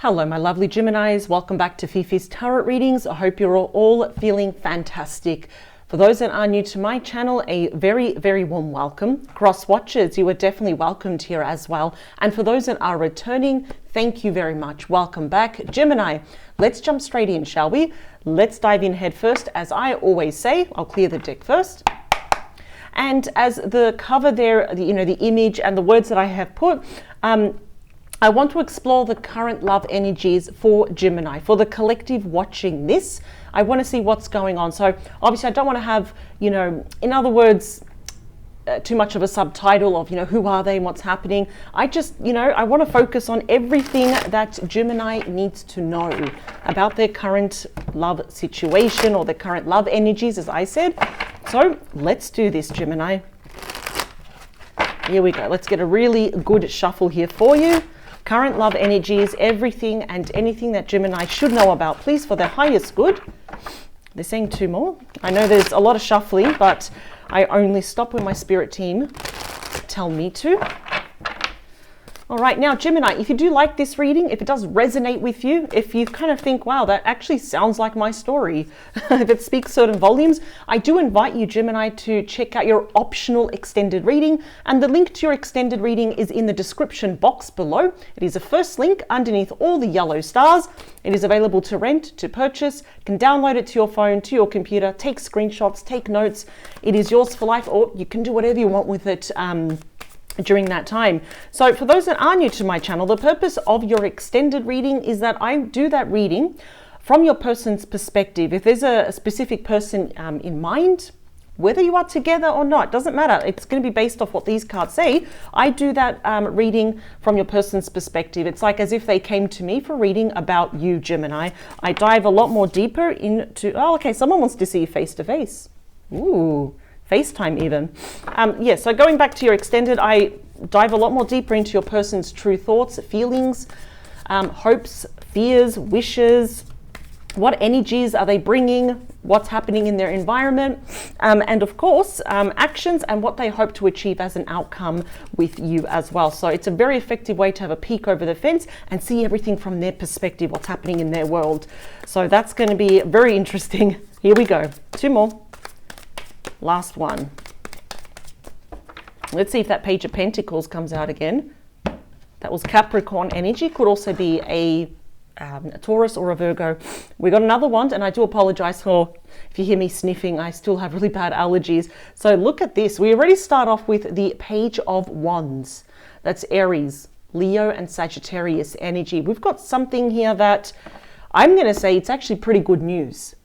Hello, my lovely Geminis. Welcome back to Fifi's Tarot Readings. I hope you're all feeling fantastic. For those that are new to my channel, a very, very warm welcome. Cross watchers, you are definitely welcomed here as well. And for those that are returning, thank you very much. Welcome back. Gemini, let's jump straight in, shall we? Let's dive in head first. As I always say, I'll clear the deck first. And as the cover there, the image and the words that I have put, I want to explore the current love energies for Gemini, for the collective watching this. I want to see what's going on. So obviously I don't want to have, in other words, too much of a subtitle of, who are they and what's happening. I just, I want to focus on everything that Gemini needs to know about their current love situation or their current love energies, as I said. So let's do this, Gemini. Here we go. Let's get a really good shuffle here for you. Current love energies, everything and anything that Gemini should know about, please, for their highest good. They're saying two more. I know there's a lot of shuffling, but I only stop when my spirit team tell me to. All right, now Gemini, if you do like this reading, if it does resonate with you, if you kind of think, wow, that actually sounds like my story, if it speaks certain volumes, I do invite you, Gemini, to check out your optional extended reading. And the link to your extended reading is in the description box below. It is the first link underneath all the yellow stars. It is available to rent, to purchase. You can download it to your phone, to your computer, take screenshots, take notes. It is yours for life, or you can do whatever you want with it during that time. So for those that are new to my channel, the purpose of your extended reading is that I do that reading from your person's perspective. If there's a specific person in mind, whether you are together or not, doesn't matter. It's going to be based off what these cards say. I do that reading from your person's perspective. It's like as if they came to me for reading about you, Gemini. I dive a lot more deeper into, oh, okay, someone wants to see you face to face. Ooh. FaceTime even. So going back to your extended, I dive a lot more deeper into your person's true thoughts, feelings, hopes, fears, wishes. What energies are they bringing? What's happening in their environment? And of course, actions and what they hope to achieve as an outcome with you as well. So it's a very effective way to have a peek over the fence and see everything from their perspective, what's happening in their world. So that's going to be very interesting. Here we go. Two more. Last one. Let's see if that Page of Pentacles comes out again. That was Capricorn energy. Could also be a Taurus or a Virgo. We got another one, and I do apologize for if you hear me sniffing. I still have really bad allergies. So look at this. We already start off with the Page of Wands. That's Aries, Leo, and Sagittarius energy. We've got something here that I'm going to say it's actually pretty good news.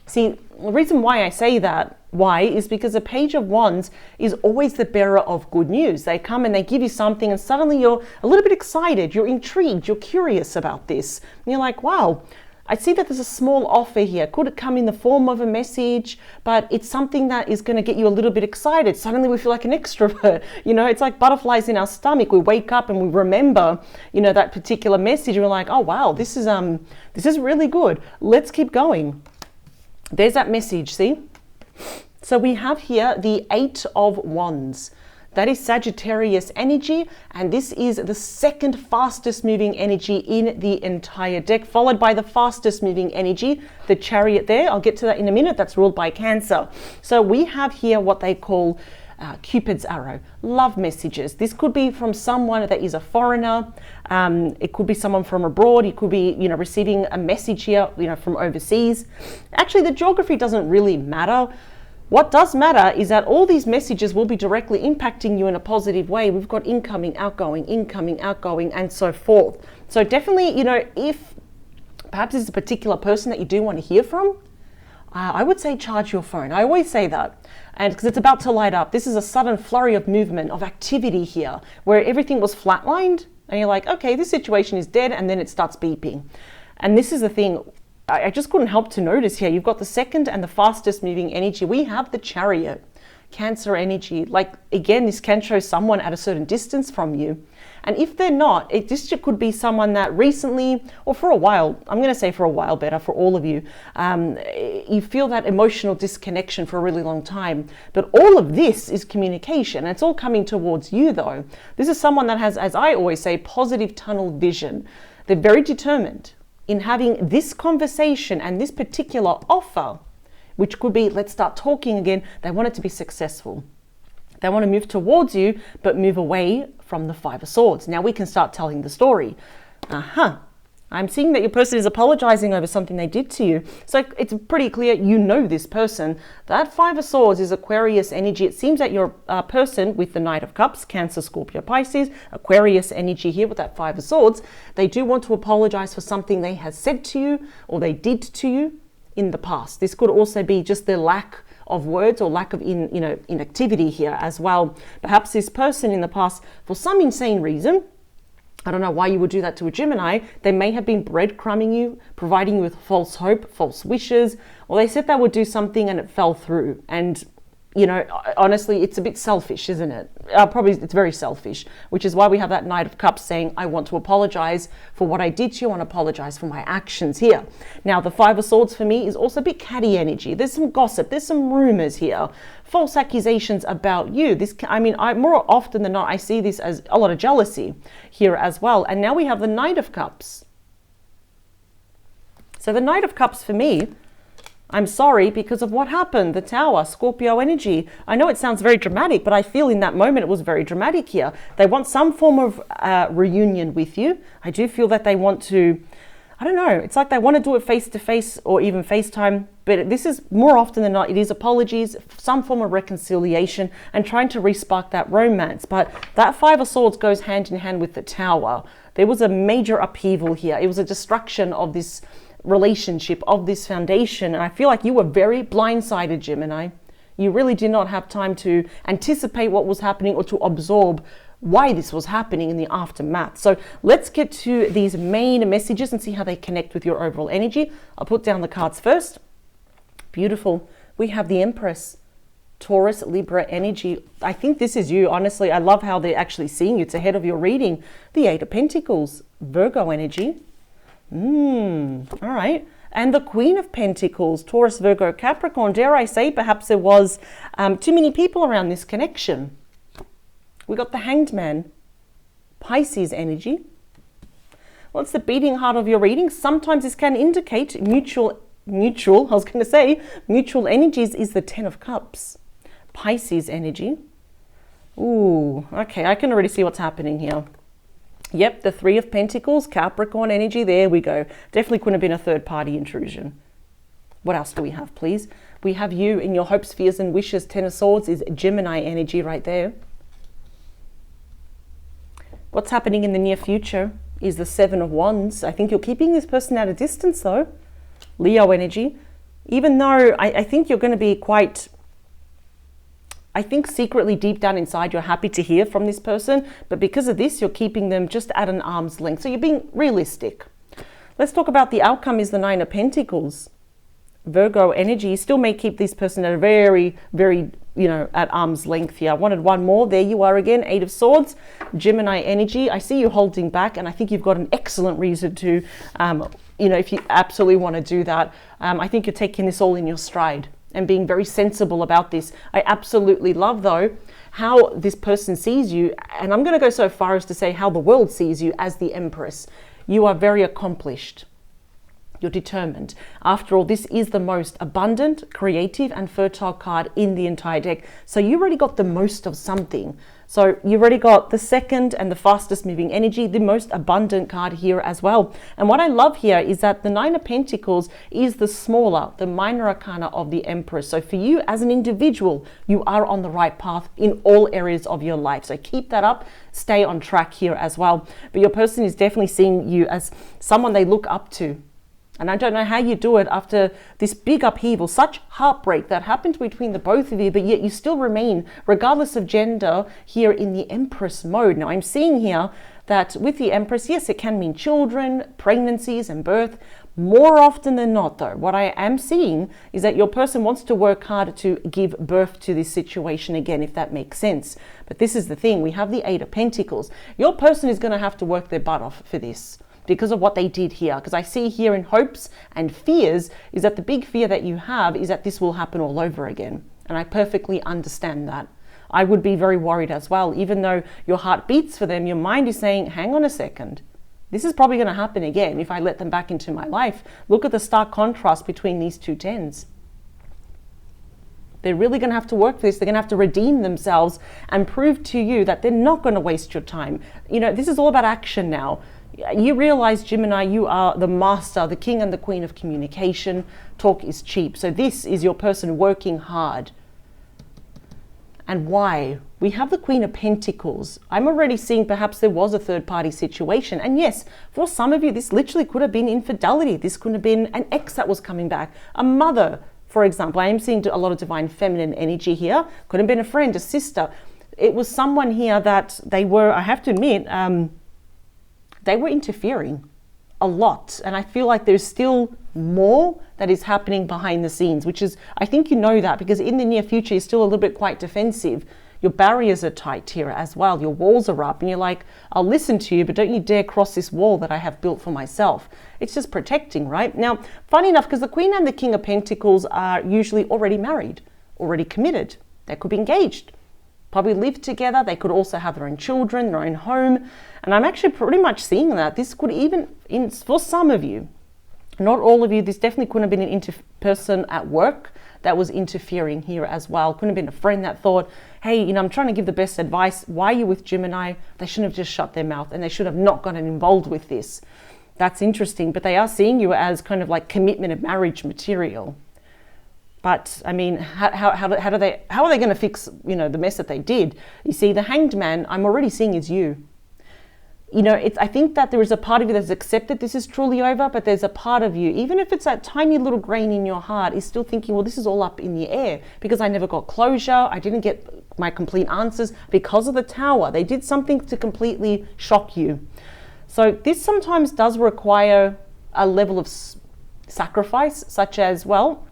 See, the reason why I say that, is because a Page of Wands is always the bearer of good news. They come and they give you something and suddenly you're a little bit excited, you're intrigued, you're curious about this. And you're like, wow, I see that there's a small offer here. Could it come in the form of a message? But it's something that is going to get you a little bit excited. Suddenly we feel like an extrovert. It's like butterflies in our stomach. We wake up and we remember, that particular message. And we're like, oh, wow, this is really good. Let's keep going. There's that message, see? So we have here the Eight of Wands. That is Sagittarius energy, and this is the second fastest moving energy in the entire deck, followed by the fastest moving energy, the Chariot there. I'll get to that in a minute. That's ruled by Cancer. So we have here what they call Cupid's arrow, love messages. This could be from someone that is a foreigner. It could be someone from abroad. It could be, receiving a message here, from overseas. Actually, the geography doesn't really matter. What does matter is that all these messages will be directly impacting you in a positive way. We've got incoming, outgoing, and so forth. So definitely, if perhaps it's a particular person that you do want to hear from, I would say charge your phone. I always say that. And because it's about to light up. This is a sudden flurry of movement, of activity here, where everything was flatlined. And you're like, okay, this situation is dead. And then it starts beeping. And this is the thing. I just couldn't help to notice here. You've got the second and the fastest moving energy. We have the Chariot, Cancer energy. Like, again, this can show someone at a certain distance from you. And if they're not, this could be someone that recently, or for a while, I'm going to say for a while better for all of you, you feel that emotional disconnection for a really long time. But all of this is communication. And it's all coming towards you, though. This is someone that has, as I always say, positive tunnel vision. They're very determined in having this conversation and this particular offer, which could be, let's start talking again. They want it to be successful. They want to move towards you, but move away from the Five of Swords. Now we can start telling the story. I'm seeing that your person is apologizing over something they did to you. So it's pretty clear you know this person. That Five of Swords is Aquarius energy. It seems that your person with the Knight of Cups, Cancer, Scorpio, Pisces, Aquarius energy here with that Five of Swords, they do want to apologize for something they have said to you or they did to you in the past. This could also be just their lack of words or lack of inactivity here as well. Perhaps this person in the past, for some insane reason, I don't know why you would do that to a Gemini. They may have been breadcrumbing you, providing you with false hope, false wishes, or they said they would do something and it fell through. And, honestly, it's a bit selfish, isn't it? Probably it's very selfish, which is why we have that Knight of Cups saying, I want to apologize for what I did to you. I want to apologize for my actions here. Now, the Five of Swords for me is also a bit catty energy. There's some gossip. There's some rumors here. False accusations about you. I more often than not, I see this as a lot of jealousy here as well. And now we have the Knight of Cups. So the Knight of Cups for me, I'm sorry because of what happened, the Tower, Scorpio energy. I know it sounds very dramatic, but I feel in that moment it was very dramatic here. They want some form of reunion with you. I do feel that they want to, I don't know, it's like they want to do it face-to-face or even FaceTime, but this is more often than not, it is apologies, some form of reconciliation and trying to re-spark that romance. But that Five of Swords goes hand in hand with the Tower. There was a major upheaval here. It was a destruction of this relationship, of this foundation. And I feel like you were very blindsided, Gemini. You really did not have time to anticipate what was happening or to absorb why this was happening in the aftermath. So let's get to these main messages and see how they connect with your overall energy. I'll put down the cards first. Beautiful. We have the Empress, Taurus, Libra energy. I think this is you. Honestly, I love how they're actually seeing you. It's ahead of your reading. The Eight of Pentacles, Virgo energy. All right. And the Queen of Pentacles, Taurus, Virgo, Capricorn. Dare I say, perhaps there was too many people around this connection. We got the Hanged Man, Pisces energy. Well, it's the beating heart of your reading. Sometimes this can indicate mutual energies is the Ten of Cups, Pisces energy. Ooh, okay, I can already see what's happening here. Yep, the Three of Pentacles, Capricorn energy. There we go. Definitely couldn't have been a third-party intrusion. What else do we have, please? We have you in your hopes, fears, and wishes. Ten of Swords is Gemini energy right there. What's happening in the near future is the Seven of Wands. I think you're keeping this person at a distance, though. Leo energy. Even though I think you're going to be quite... I think secretly deep down inside you're happy to hear from this person, but because of this you're keeping them just at an arm's length. So you're being realistic. Let's talk about the outcome is the Nine of Pentacles. Virgo energy. You still may keep this person at a very, very, at arm's length here. I wanted one more. There you are again. Eight of Swords, Gemini energy. I see you holding back and I think you've got an excellent reason to, if you absolutely want to do that. I think you're taking this all in your stride and being very sensible about this. I absolutely love, though, how this person sees you. And I'm going to go so far as to say how the world sees you as the Empress. You are very accomplished. You're determined. After all, this is the most abundant, creative, and fertile card in the entire deck. So you already got the most of something. So you've already got the second and the fastest moving energy, the most abundant card here as well. And what I love here is that the Nine of Pentacles is the smaller, the minor arcana of the Empress. So for you as an individual, you are on the right path in all areas of your life. So keep that up, stay on track here as well. But your person is definitely seeing you as someone they look up to. And I don't know how you do it after this big upheaval, such heartbreak that happened between the both of you, but yet you still remain, regardless of gender, here in the Empress mode. Now, I'm seeing here that with the Empress, yes, it can mean children, pregnancies, and birth. More often than not, though, what I am seeing is that your person wants to work hard to give birth to this situation again, if that makes sense. But this is the thing. We have the Eight of Pentacles. Your person is going to have to work their butt off for this, because of what they did here. Because I see here in hopes and fears is that the big fear that you have is that this will happen all over again. And I perfectly understand that. I would be very worried as well. Even though your heart beats for them, your mind is saying, hang on a second. This is probably going to happen again if I let them back into my life. Look at the stark contrast between these two tens. They're really going to have to work for this. They're going to have to redeem themselves and prove to you that they're not going to waste your time. You know, this is all about action now. You realize, Gemini, you are the master, the king and the queen of communication. Talk is cheap. So this is your person working hard. And why? We have the Queen of Pentacles. I'm already seeing perhaps there was a third-party situation. And yes, for some of you, this literally could have been infidelity. This could have been an ex that was coming back. A mother, for example. I am seeing a lot of divine feminine energy here. Could have been a friend, a sister. It was someone here that they were, I have to admit, they were interfering a lot. And I feel like there's still more that is happening behind the scenes, which is, I think you know that, because in the near future, you're still a little bit quite defensive. Your barriers are tight here as well. Your walls are up and you're like, I'll listen to you, but don't you dare cross this wall that I have built for myself. It's just protecting, right? Now, funny enough, because the Queen and the King of Pentacles are usually already married, already committed. They could be engaged, probably live together. They could also have their own children, their own home. And I'm actually pretty much seeing that. This could even, for some of you, not all of you, this definitely couldn't have been an person at work that was interfering here as well. Couldn't have been a friend that thought, hey, you know, I'm trying to give the best advice. Why are you with Gemini? They shouldn't have just shut their mouth and they should have not gotten involved with this. That's interesting. But they are seeing you as kind of like commitment and marriage material. But I mean, how are they going to fix, you know, the mess that they did? You see, the Hanged Man, I'm already seeing is you. You know, I think that there is a part of you that's accepted this is truly over, but there's a part of you, even if it's that tiny little grain in your heart, is still thinking, well, this is all up in the air because I never got closure. I didn't get my complete answers because of the Tower. They did something to completely shock you. So this sometimes does require a level of sacrifice, such as, well,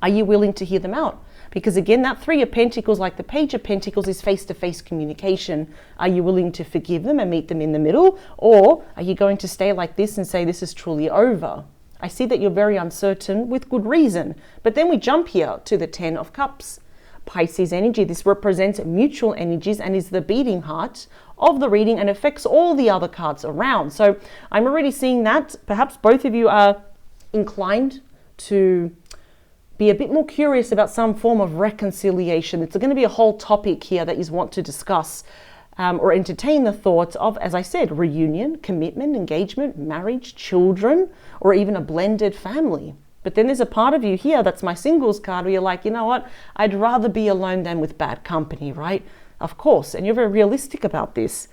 are you willing to hear them out? Because again, that Three of Pentacles, like the Page of Pentacles, is face-to-face communication. Are you willing to forgive them and meet them in the middle? Or are you going to stay like this and say this is truly over? I see that you're very uncertain with good reason. But then we jump here to the Ten of Cups. Pisces energy. This represents mutual energies and is the beating heart of the reading and affects all the other cards around. So I'm already seeing that perhaps both of you are inclined to be a bit more curious about some form of reconciliation. It's going to be a whole topic here that you want to discuss or entertain the thoughts of, as I said, reunion, commitment, engagement, marriage, children, or even a blended family. But then there's a part of you here, that's my singles card, where you're like, you know what, I'd rather be alone than with bad company, right? Of course, and you're very realistic about this.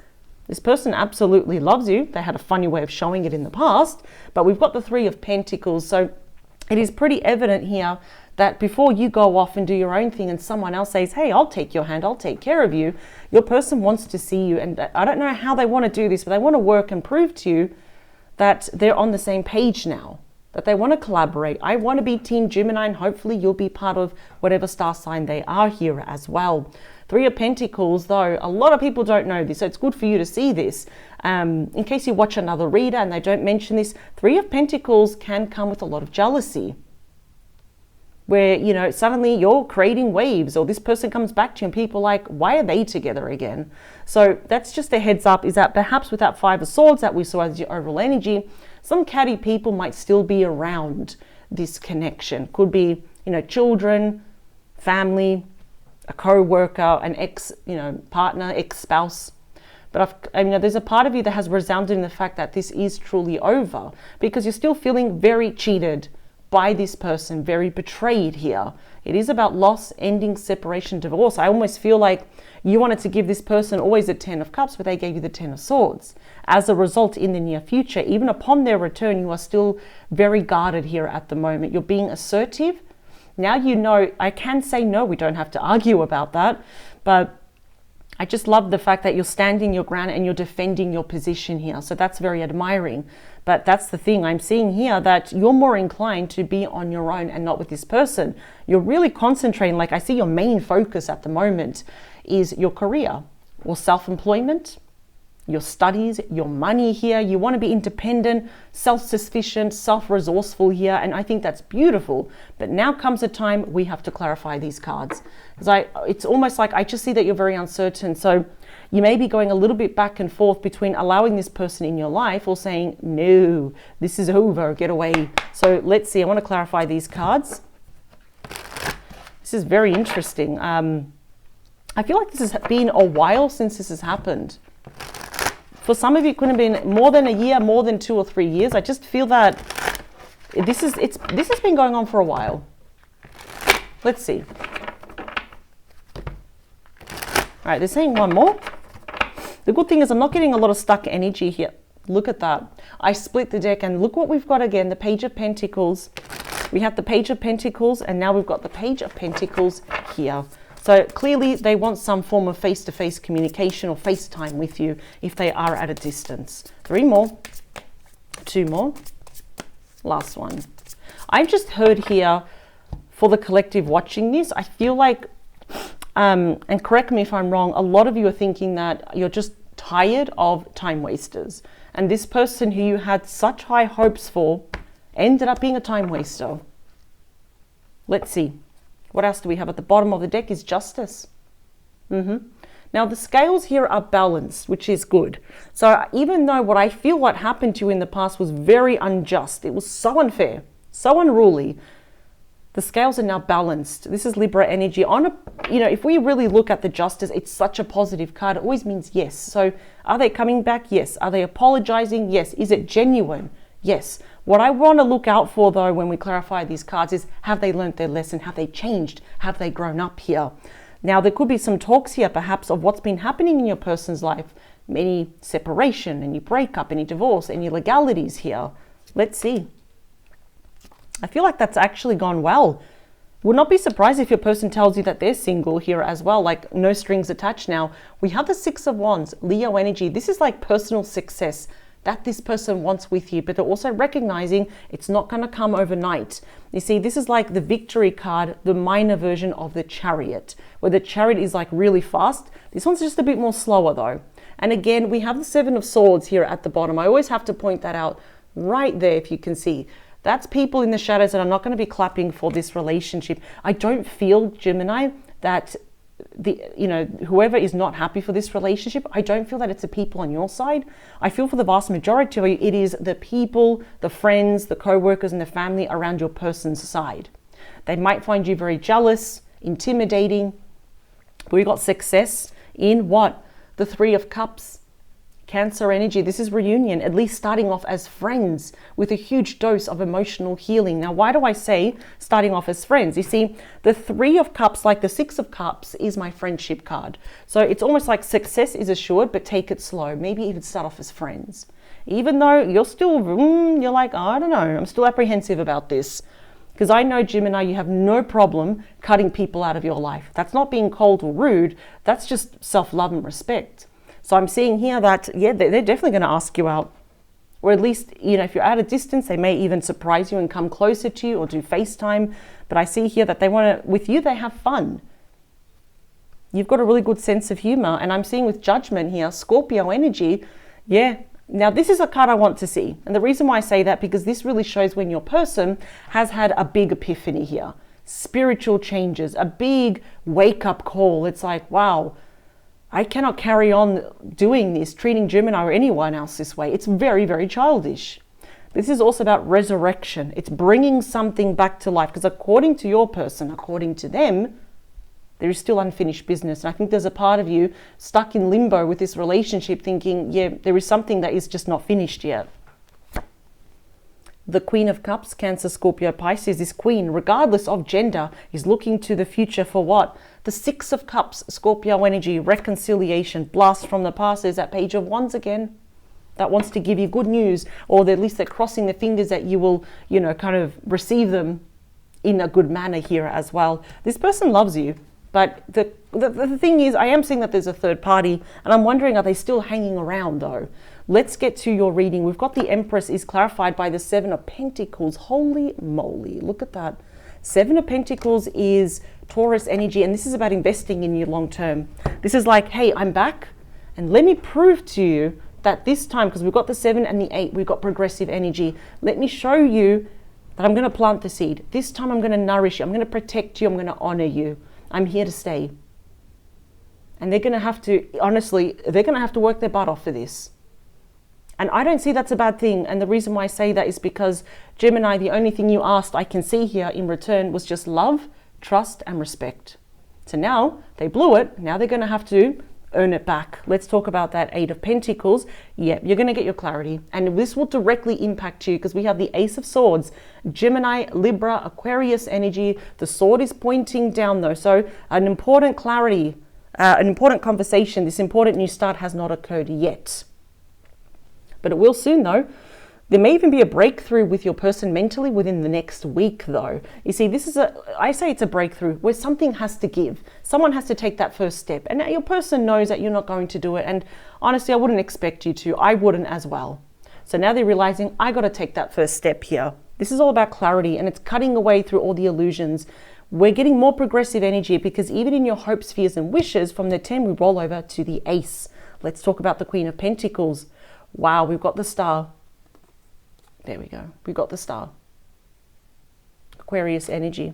This person absolutely loves you. They had a funny way of showing it in the past, but we've got the Three of Pentacles, so it is pretty evident here that before you go off and do your own thing and someone else says, hey, I'll take your hand, I'll take care of you, your person wants to see you. And I don't know how they want to do this, but they want to work and prove to you that they're on the same page now, that they want to collaborate. I want to be Team Gemini, and hopefully you'll be part of whatever star sign they are here as well. Three of Pentacles, though, a lot of people don't know this, so it's good for you to see this. In case you watch another reader and they don't mention this, Three of Pentacles can come with a lot of jealousy, where, you know, suddenly you're creating waves, or this person comes back to you and people are like, why are they together again? So that's just a heads up, is that perhaps with that Five of Swords that we saw as your overall energy, some catty people might still be around this connection. Could be, you know, children, family, a co-worker, an ex, you know, partner, ex-spouse. But I mean, there's a part of you that has resounded in the fact that this is truly over, because you're still feeling very cheated by this person, very betrayed here. It is about loss, ending, separation, divorce. I almost feel like you wanted to give this person always a Ten of Cups, but they gave you the Ten of Swords. As a result, in the near future, even upon their return, you are still very guarded here at the moment. You're being assertive. Now you know, I can say no, we don't have to argue about that, but I just love the fact that you're standing your ground and you're defending your position here. So that's very admiring. But that's the thing I'm seeing here, that you're more inclined to be on your own and not with this person. You're really concentrating, like I see your main focus at the moment is your career or self-employment, your studies, your money here. You want to be independent, self-sufficient, self-resourceful here. And I think that's beautiful. But now comes a time we have to clarify these cards. Because it's almost like I just see that you're very uncertain. So You may be going a little bit back and forth between allowing this person in your life or saying, no, this is over, get away. So let's see, I want to clarify these cards. This is very interesting. I feel like this has been a while since this has happened. For some of you, it could have been more than a year, more than 2 or 3 years. I just feel that this has been going on for a while. Let's see. All right, they're saying one more. The good thing is I'm not getting a lot of stuck energy here. Look at that. I split the deck and look what we've got again, the Page of Pentacles. We have the Page of Pentacles and now we've got the Page of Pentacles here. So clearly they want some form of face-to-face communication or FaceTime with you if they are at a distance. 3 more, 2 more, last one. I've just heard here for the collective watching this, I feel like, and correct me if I'm wrong, a lot of you are thinking that you're just tired of time wasters. And this person who you had such high hopes for ended up being a time waster. Let's see. What else do we have at the bottom of the deck is Justice. Now the scales here are balanced, which is good. So even though what I feel what happened to you in the past was very unjust, it was so unfair, so unruly, the scales are now balanced. This is Libra energy. If we really look at the Justice, it's such a positive card. It always means yes. So are they coming back? Yes. Are they apologizing? Yes. Is it genuine? Yes. What I want to look out for, though, when we clarify these cards is, have they learned their lesson? Have they changed? Have they grown up here? Now, there could be some talks here, perhaps, of what's been happening in your person's life. Any separation, any breakup, any divorce, any legalities here. Let's see. I feel like that's actually gone well. Would not be surprised if your person tells you that they're single here as well, like no strings attached now. We have the 6 of Wands, Leo energy. This is like personal success that this person wants with you, but they're also recognizing it's not going to come overnight. You see, this is like the Victory card, the minor version of the Chariot, where the Chariot is like really fast. This one's just a bit more slower though. And again, we have the 7 of Swords here at the bottom. I always have to point that out right there if you can see. That's people in the shadows that are not going to be clapping for this relationship. I don't feel, Gemini, that whoever is not happy for this relationship, I don't feel that it's the people on your side. I feel for the vast majority of you, it is the people, the friends, the co-workers and the family around your person's side. They might find you very jealous, intimidating. We got success in what? The 3 of Cups. Cancer energy. This is reunion, at least starting off as friends with a huge dose of emotional healing. Now, why do I say starting off as friends? You see, the 3 of Cups, like the 6 of Cups, is my friendship card. So it's almost like success is assured, but take it slow. Maybe even start off as friends. Even though you're still, you're like, I don't know, I'm still apprehensive about this. Because I know, Gemini, you have no problem cutting people out of your life. That's not being cold or rude. That's just self-love and respect. So I'm seeing here that, yeah, they're definitely going to ask you out. Or at least, if you're at a distance, they may even surprise you and come closer to you or do FaceTime. But I see here that they want to, with you, they have fun. You've got a really good sense of humor. And I'm seeing with Judgment here, Scorpio energy. Yeah. Now, this is a card I want to see. And the reason why I say that, because this really shows when your person has had a big epiphany here. Spiritual changes, a big wake-up call. It's like, wow, I cannot carry on doing this, treating Gemini or anyone else this way. It's very, very childish. This is also about resurrection. It's bringing something back to life, because according to your person, according to them, there is still unfinished business. And I think there's a part of you stuck in limbo with this relationship thinking, yeah, there is something that is just not finished yet. The Queen of Cups, Cancer, Scorpio, Pisces, this queen, regardless of gender, is looking to the future for what? The 6 of Cups, Scorpio energy, reconciliation, blast from the past. There's that Page of Wands again. That wants to give you good news, or at least they're crossing their fingers that you will, kind of receive them in a good manner here as well. This person loves you, but the thing is, I am seeing that there's a third party, and I'm wondering, are they still hanging around though? Let's get to your reading. We've got the Empress is clarified by the 7 of Pentacles. Holy moly, look at that. 7 of Pentacles is Taurus energy, and this is about investing in you long term. This is like, hey, I'm back, and let me prove to you that this time, because we've got the 7 and the 8, we've got progressive energy. Let me show you that I'm going to plant the seed. This time I'm going to nourish you. I'm going to protect you. I'm going to honor you. I'm here to stay. And they're going to have to, honestly, they're going to have to work their butt off for this. And I don't see that's a bad thing. And the reason why I say that is because Gemini, the only thing you asked, I can see here in return, was just love, trust, and respect. So now they blew it. Now they're going to have to earn it back. Let's talk about that Eight of Pentacles. Yeah, you're going to get your clarity. And this will directly impact you because we have the Ace of Swords, Gemini, Libra, Aquarius energy. The sword is pointing down though. So an important clarity, an important conversation, this important new start has not occurred yet. But it will soon though. There may even be a breakthrough with your person mentally within the next week though. You see, I say it's a breakthrough where something has to give. Someone has to take that first step. And your person knows that you're not going to do it. And honestly, I wouldn't expect you to. I wouldn't as well. So now they're realizing, I got to take that first step here. This is all about clarity and it's cutting away through all the illusions. We're getting more progressive energy because even in your hopes, fears and wishes, from the 10, we roll over to the Ace. Let's talk about the Queen of Pentacles. Wow, we've got the Star. There we go. We've got the Star. Aquarius energy.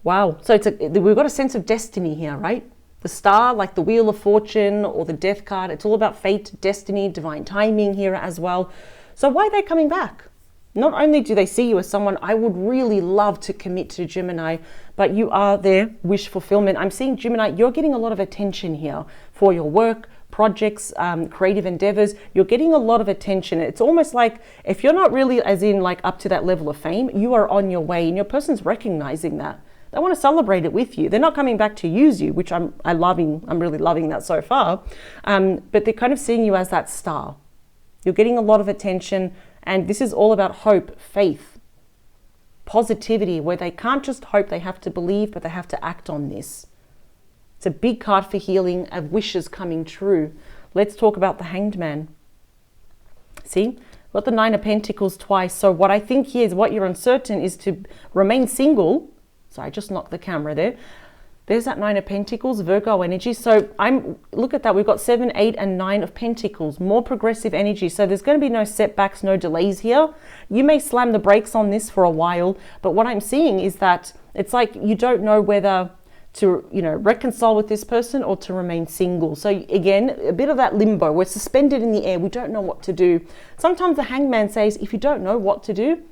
Wow. So we've got a sense of destiny here, right? The Star, like the Wheel of Fortune or the Death card, it's all about fate, destiny, divine timing here as well. So why are they coming back? Not only do they see you as someone I would really love to commit to, Gemini, but you are their wish fulfillment. I'm seeing, Gemini, you're getting a lot of attention here for your work, projects, creative endeavors. You're getting a lot of attention. It's almost like if you're not really as in like up to that level of fame, you are on your way and your person's recognizing that. They want to celebrate it with you. They're not coming back to use you, which I'm really loving that so far. But they're kind of seeing you as that star. You're getting a lot of attention. And this is all about hope, faith, positivity, where they can't just hope, they have to believe, but they have to act on this. It's a big card for healing, of wishes coming true. Let's talk about the Hanged Man. See, we've got the Nine of Pentacles twice. So what I think here is what you're uncertain is to remain single. So I just knocked the camera there. There's that Nine of Pentacles, Virgo energy. So look at that. We've got 7, 8, and 9 of Pentacles, more progressive energy. So there's going to be no setbacks, no delays here. You may slam the brakes on this for a while, but what I'm seeing is that it's like you don't know whether to, reconcile with this person or to remain single. So again, a bit of that limbo. We're suspended in the air. We don't know what to do. Sometimes the Hanged Man says, if you don't know what to do,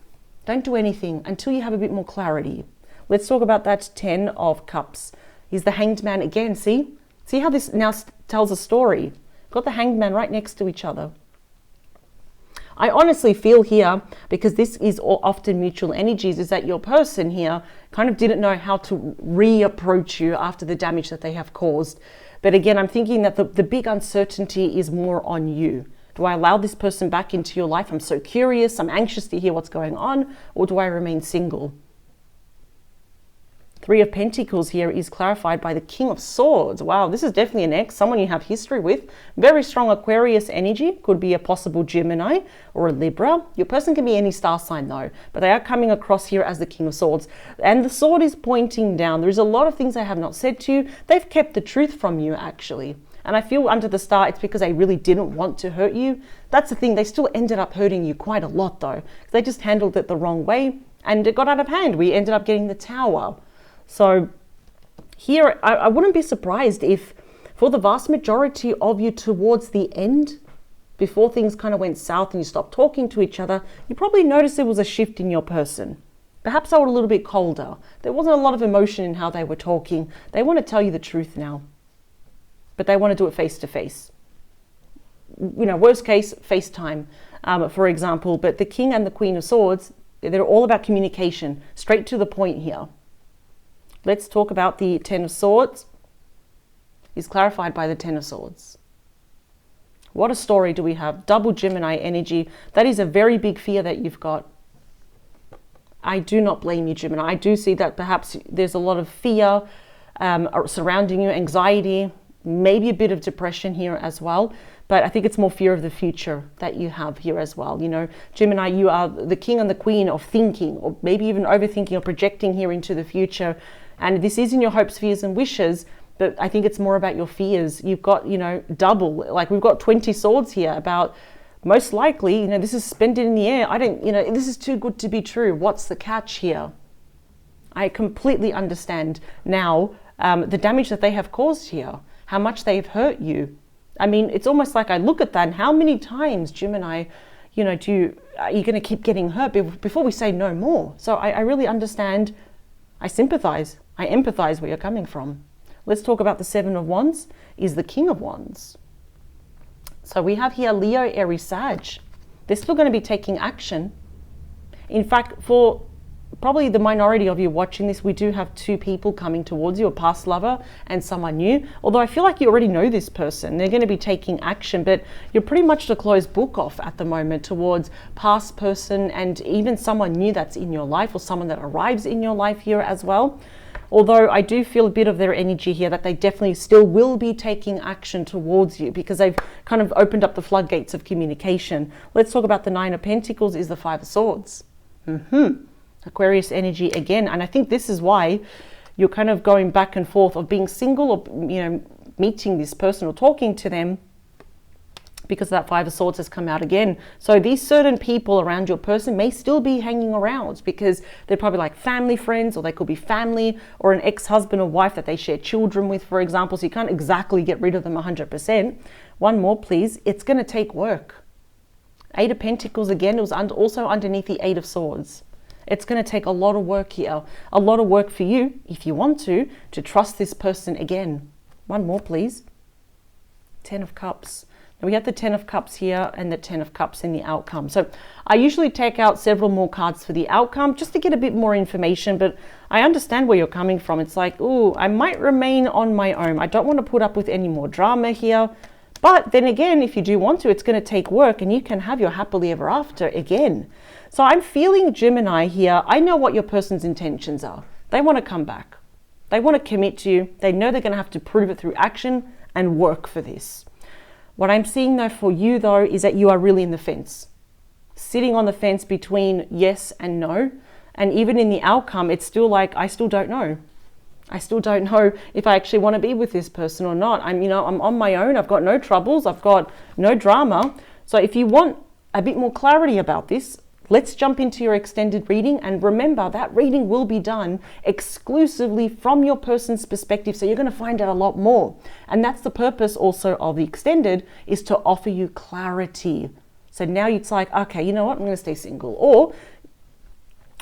don't do anything until you have a bit more clarity. Let's talk about that 10 of Cups. He's the Hanged Man again. See how this now tells a story. Got the Hanged Man right next to each other. I honestly feel here, because this is often mutual energies, is that your person here kind of didn't know how to reapproach you after the damage that they have caused. But again, I'm thinking that the big uncertainty is more on you. Do I allow this person back into your life? I'm so curious. I'm anxious to hear what's going on. Or do I remain single? 3 of Pentacles here is clarified by the King of Swords. Wow, this is definitely an ex, someone you have history with. Very strong Aquarius energy, could be a possible Gemini or a Libra. Your person can be any star sign though, but they are coming across here as the King of Swords. And the sword is pointing down. There's a lot of things they have not said to you. They've kept the truth from you actually. And I feel under the star, it's because they really didn't want to hurt you. That's the thing, they still ended up hurting you quite a lot though. They just handled it the wrong way and it got out of hand. We ended up getting the Tower. So here, I wouldn't be surprised if for the vast majority of you towards the end, before things kind of went south and you stopped talking to each other, you probably noticed there was a shift in your person. Perhaps they were a little bit colder. There wasn't a lot of emotion in how they were talking. They want to tell you the truth now, but they want to do it face to face. Worst case, FaceTime, for example. But the King and the Queen of Swords, they're all about communication, straight to the point here. Let's talk about the 10 of Swords. Is clarified by the 10 of Swords. What a story do we have? Double Gemini energy. That is a very big fear that you've got. I do not blame you, Gemini. I do see that perhaps there's a lot of fear surrounding you, anxiety, maybe a bit of depression here as well. But I think it's more fear of the future that you have here as well. Gemini, you are the king and the queen of thinking, or maybe even overthinking or projecting here into the future. And this is in your hopes, fears, and wishes, but I think it's more about your fears. You've got, double, like we've got 20 swords here about most likely, this is suspended in the air. This is too good to be true. What's the catch here? I completely understand now the damage that they have caused here, how much they've hurt you. I mean, it's almost like I look at that and how many times, Gemini, you know, are you going to keep getting hurt before we say no more? So I really understand. I sympathize. I empathize where you're coming from. Let's talk about the Seven of Wands is the King of Wands. So we have here Leo, Aries, Sag. They're still going to be taking action. In fact, for probably the minority of you watching this, we do have two people coming towards you, a past lover and someone new. Although I feel like you already know this person. They're going to be taking action, but you're pretty much the closed book off at the moment towards past person and even someone new that's in your life or someone that arrives in your life here as well. Although I do feel a bit of their energy here that they definitely still will be taking action towards you because they've kind of opened up the floodgates of communication. Let's talk about the Nine of Pentacles is the Five of Swords. Aquarius energy again. And I think this is why you're kind of going back and forth of being single or, you know, meeting this person or talking to them, because that Five of Swords has come out again. So these certain people around your person may still be hanging around because they're probably like family friends, or they could be family or an ex-husband or wife that they share children with, for example. So you can't exactly get rid of them 100%. One more, please. It's going to take work. Eight of Pentacles again. It was also underneath the Eight of Swords. It's going to take a lot of work here. A lot of work for you, if you want to trust this person again. One more, please. Ten of Cups. Now we have the Ten of Cups here and the Ten of Cups in the outcome. So I usually take out several more cards for the outcome just to get a bit more information, but I understand where you're coming from. It's like, oh, I might remain on my own. I don't want to put up with any more drama here. But then again, if you do want to, it's going to take work and you can have your happily ever after again. So I'm feeling, Gemini, here. I know what your person's intentions are. They want to come back. They want to commit to you. They know they're going to have to prove it through action and work for this. What I'm seeing though for you though is that you are really in the fence. Sitting on the fence between yes and no. And even in the outcome, it's still like, I still don't know. I still don't know if I actually want to be with this person or not. I'm on my own. I've got no troubles. I've got no drama. So if you want a bit more clarity about this, let's jump into your extended reading. And remember, that reading will be done exclusively from your person's perspective. So you're going to find out a lot more. And that's the purpose also of the extended, is to offer you clarity. So now it's like, okay, you know what? I'm going to stay single. Or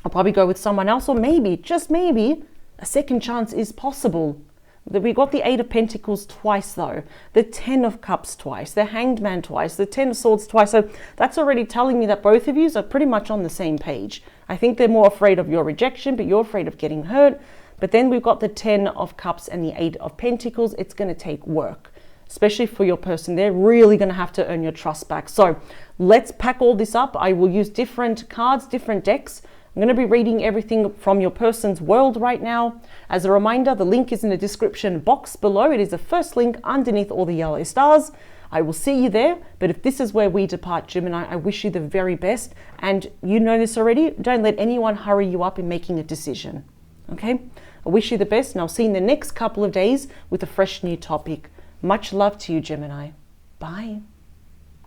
I'll probably go with someone else. Or maybe, just maybe, a second chance is possible. We got the Eight of Pentacles twice though, the Ten of Cups twice, the Hanged Man twice, the Ten of Swords twice. So that's already telling me that both of you are pretty much on the same page. I think they're more afraid of your rejection, but you're afraid of getting hurt. But then we've got the Ten of Cups and the Eight of Pentacles. It's going to take work, especially for your person. They're really going to have to earn your trust back. So let's pack all this up. I will use different cards, different decks. I'm going to be reading everything from your person's world right now. As a reminder, the link is in the description box below. It is the first link underneath all the yellow stars. I will see you there. But if this is where we depart, Gemini, I wish you the very best. And you know this already. Don't let anyone hurry you up in making a decision. Okay? I wish you the best, and I'll see you in the next couple of days with a fresh new topic. Much love to you, Gemini. Bye.